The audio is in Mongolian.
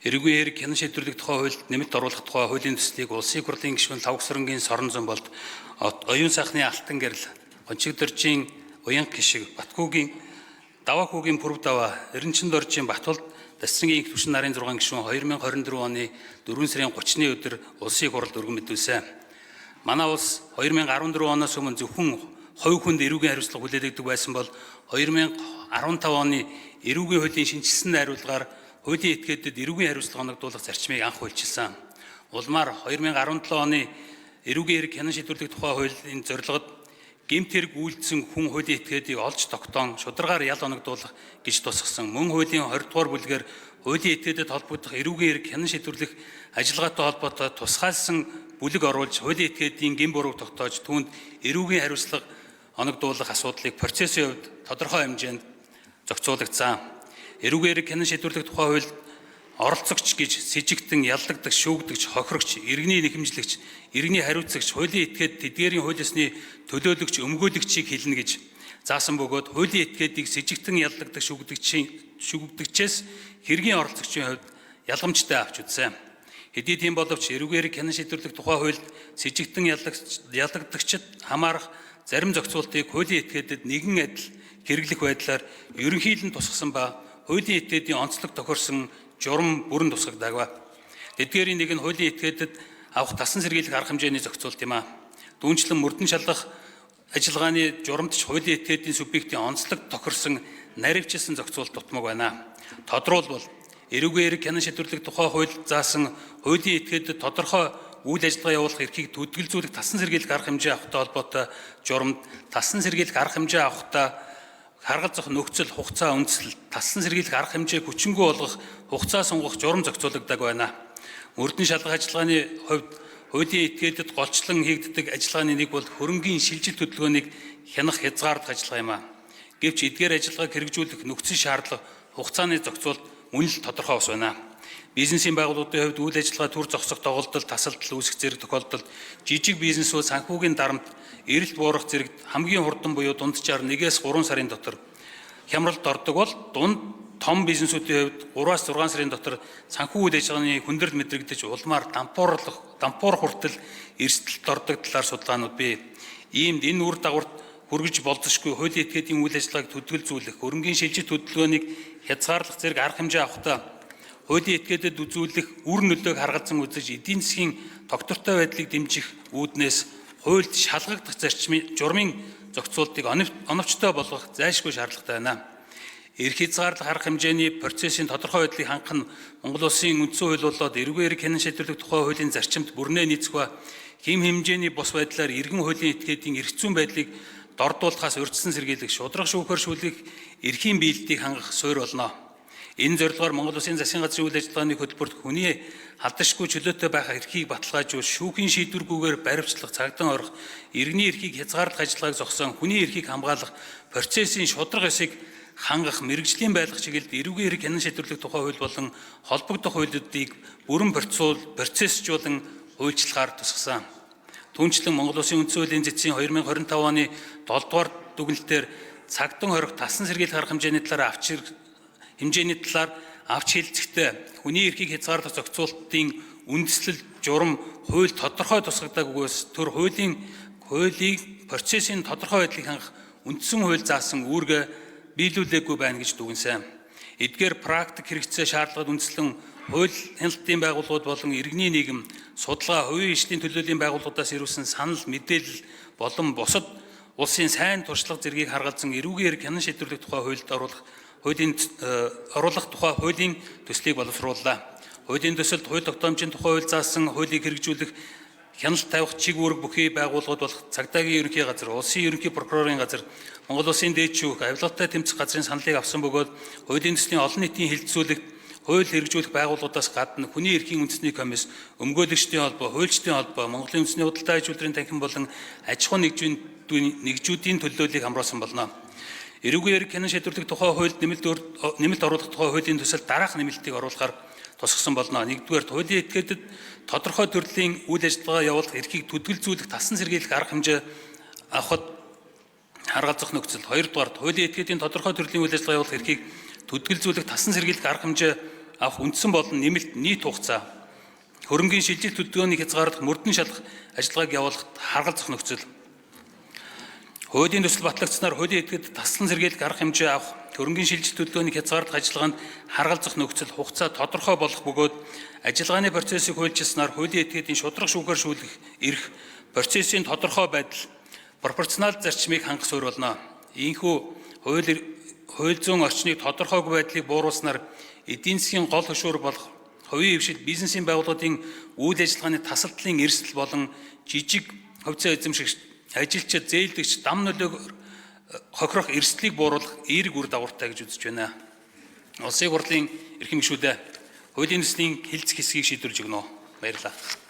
Эрүүгийн хэрэг хянан шийдвэрлэх тухай хуульд нэмэлт оруулах тухай хуулийн төслийг улсын хурлын гишүүн Лавгсарангийн Сорон зам болд оюун сайхны Алтан гэрэл, Гончигдоржийн Уянга гишиг, Батгүйгийн Даваахүүгийн Пүрэв даваа, Эренчин доржийн Батулд Дасцангийн их түвшин нарын 6 гишүүн 2024 оны 4 сарын 30-ны өдөр улсын хурлд өргөн мэдүүлсэн. Манай улс 2014 оноос өмнө зөвхөн хувь хүнд эрүүгийн хариуцлага хүлээлгдэг байсан бол 2015 оны эрүүгийн хуулийн шинжилсэн найруулгаар хуулийн этгээдэд эрүүгийн хариуцлага оногдуулах зарчмыг анх хуульчилсан. Улмаар 2017 оны эрүүгийн хэрэг хянан шийдвэрлэх тухай хуулийн зорилгод гэмт хэрэг үйлдсэн хүн хуулийн этгээдийг олж тогтоон шударгаар ял оногдуулах гэж тусгасан. Мөн хуулийн 20 дугаар бүлгээр хуулийн этгээдэд холбогдох эрүүгийн хэрэг хянан шийдвэрлэх ажиллагаатай холбоотой тусгайлсан бүлэг оруулж хуулийн этгээдийн гэм бурууг тогтоож түүнд эрүүгийн хариуцлага оногдуулах асуудлыг процессын хувьд тодорхой хэмжээнд зохицуулагдсан. Эрүүгийн хэрэг хянан шийдвэрлэх тухай хуульд оролцогч гэж сэжигтэн, яллагдагч, шүүгдэгч, хохирогч, иргэний нэхэмжлэгч, иргэний хариуцагч, хуулийн этгээд тэдгээрийн хууль ёсны төлөөлөгч, өмгөөлөгчийг хэлнэ гэж заасан бөгөөд хуулийн этгээдийг сэжигтэн, яллагдагч, шүүгдэгчээс хэргийн оролцогчийн хувьд ялгамжтай авч үзсэн. Хэдий тийм боловч эрүүгийн хэрэг хянан шийдвэрлэх тухай хуульд сэжигтэн, яллагдагчид хамаарах зарим зохицуултыг хуулийн этгээдэд нэгэн адил хэрэглэх байдлаар ерөнхийдөө тусгасан ба хуулийн этгээдийн онцлог тохирсон журам бүрэн тусгагдаагүй. Тэдгээрийн нэг нь хуулийн этгээдэд авах тасан сэргийлэх арга хэмжээний зохицуулт юм а. Дүүнчлэн мөрдөн шалгах ажиллагааны журамдч хуулийн этгээдийн субъектийн онцлог тохирсон наривчилсан зохицуулт дутмаг байна. Тодруулбал эрүүгийн хэрэг хянан шийдвэрлэх тухай хууль заасан хуулийн этгээдэд тодорхой үйл ажиллагаа явуулах эрхийг төдөлгөлзүүлэх тасан сэргийлэх арга хэмжээ авахтай холбоотой журамд тасан сэргийлэх арга хэмжээ авахдаа харгалзах нөхцөл, хугацаа үндэслэл, тасан сэргийлэх арга хэмжээ хүчингү болгох, хугацаа сунгах журам зохицуулагддаг байна. Мөрдөн шалгах ажиллагааны хувьд хуулийн этгээдэд голчлон хийгддэг ажиллагааны нэг бол хөрөнгийн шилжилт хөдөлгөөнийг хянах хязгаарлах ажиллагаа юм а. Гэвч эдгээр ажиллагааг хэрэгжүүлэх нөхцөл шаардлага, хугацааны зохицуулт мөн л тодорхой ус байна. Бизнесийн байгууллагын хувьд үйл ажиллагаа төр зогсох тоглолтол, тасалдал үүсэх зэрэг тохиолдолд жижиг бизнесүүд санхүүгийн дарамт, эрэлт буурах зэрэгт хамгийн хурдан буюу дунджаар 1-3 сарын дотор хямралд ордог бол дунд том бизнесүүдийн хувьд 3-6 сарын дотор санхүү үйл ажиллагааны хүндрэл мэдрэгдэж улмаар дампуур хүртэл эрсдэлд ордог талаар судалгаанууд бий. Иймд энэ үр дагаварт хүргэж болзошгүй хуулийн этгээдийн үйл ажиллагааг төдөлгөлзүүлэх, хөрөнгийн шилжилт хөдөлгөөнийг хязгаарлах зэрэг арга хэмжээ авахдаа хуулийн этгээдэд үзүүлэх үр нөлөөг харгалзан үзэж эдийн засгийн тогтвортой байдлыг дэмжих үүднээс хуульд шалгагдах журмын зохицуултыг оновчтой болгох зайлшгүй шаардлагатай байна. Эрх хязгаарлах арга хэмжээний процессын тодорхой байдлыг хангах нь Монгол Улсын үндсэн хууль болоод эрүүгийн хэрэг хянан шийдвэрлэх тухай хуулийн зарчимд бүрнээ нийцэх ба хэм хэмжээний бус байдлаар иргэн хуулийн этгээдийн эрх зүйн байдлыг дордуулахаас урьдчилан сэргийлэх, шударга шүүхээр шүүлэх эрхийн биелэлтийг хангах суурь болно. Энэ зорилгоор Монгол Улсын засгийн газрын үйл ажиллагааны хөтөлбөрт хүний халдашгүй чөлөөтэй байх эрхийг баталгаажуул, шүүхийн шийдвэргүйгээр баривчлах, цагдан орох, иргэний эрхийг хязгаарлах ажиллагааг зогсоон хүний эрхийг хамгаалах процессын шударга ёсыг хангах мэрэгжлийн байлгах чиглэлд эрүүгийн хэрэг хянан шийдвэрлэх тухай хууль болон холбогдох хуулиудыг бүрэн процессжуулан хуульчлахаар тусгасан. Түүнчлэн Монгол Улсын үндсэн хуулийн зэцсийн 2025 оны 7 дугаар дүгнэлтээр цагдан хорих тасан сэргийлэх арга хэмжээний талаар авч хэлцэхдээ хүний эрхийг хязгаарлах зохицуултын үндэслэл журам хууль тодорхой тусгагдаагүйгээс төр хуулийн процессын тодорхой байдлыг хангах үндсэн хууль заасан үүргээ биелүүлээгүй байна гэж дүгнэсэн. Эдгээр практик хэрэгцээ шаардлагад үндэслэн хууль хяналтын байгууллагууд болон иргэний нийгэм, судалгаа, хувийн ишлийн төлөөллийн байгууллагуудаас ирүүлсэн санал, мэдээлэл болон бусад улсын сайн туршлага зэргийг харгалзан эрүүгийн хэрэг хянан шийдвэрлэх тухай хуульд оруулах тухай хуулийн төслийг боловсрууллаа. Хуулийн төсөлд хууль тогтоомжийн тухай хууль заасан хуулийг хэрэгжүүлэх, хяналт тавих чиг үүрэг бүхий байгууллагууд болох цагдаагийн ерөнхий газар, улсын ерөнхий прокурорын газар, Монгол Улсын дээд шүүх, авилгатай тэмцэх газрын саналыг авсан бөгөөд хуулийн төслийн олон нийтийн хилцүүлэгт хууль хэрэгжүүлэх байгууллагуудаас гадна хүний эрхийн үндэсний комисс, өмгөөлөгчдийн холбоо, хуульчдын холбоо, Монголын үндэсний худалдаа аж үйлдвэрийн танхим болон аж ахуй нэгжүүдийн төлөөллийг хамруулсан болно. Эрүүгийн хэрэг хянан шийдвэрлэх тухай хуульд нэмэлт оруулах тухай хуулийн төсөлд дараах нэмэлтийг оруулахаар тусгасан болно. Нэгдүгээр хуулийн этгээдэд тодорхой төрлийн үйл ажиллагаа явуулах эрхийг төдөлгөлзүүлэх тасан сэргийлэх арга хэмжээ авахд харгалзах нөхцөл. Хоёрдугаар хуулийн этгээдийн тодорхой төрлийн үйл ажиллагаа явуулах эрхийг төдөлгөлзүүлэх тасан сэргийлэх арга хэмжээ авах үндсэн болон нэмэлт нийт хугацаа, хөрөнгийн шилжилт төлөвлөгөөний хязгаарлах мөрдөн шалгах ажиллагааг явуулахад харгалзах нөхцөл, хуулийн төсөл батлагдсанаар хуулийн этгээд таслан сэргийлэх арга хэмжээ авах, хөрөнгийн шилжилт төлөвлөгөөний хязгаарлах ажиллагаанд харгалзах нөхцөл, хугацаа тодорхой болох бөгөөд ажиллагааны процессыг хуульчилснаар хуулийн этгээдийн шударга шүүхээр шүүлэх эрх, процессын тодорхой байдал, пропорционал зарчмыг хангах суурь болно. Ийхүү хууль зүйн орчныг тодорхойгүй байдлыг бууруулснаар эдийн засгийн гол хөшүүр болох хувийн хвшил бизнесийн байгууллагын үйл ажиллагааны тасалдлын эрсдэл болон жижиг хувьцаа эзэмшигч, ажилчид, зээлдэгч, дам нөлөөг хохирох эрсдлийг бууруулах эерэг үр дагавартай гэж үзэж байна. Улсын хурлын эрхэм гишүүдээ хуулийн төслийн хэлцэх хэсгийг шийдвэрлэж өгнө. Баярлалаа.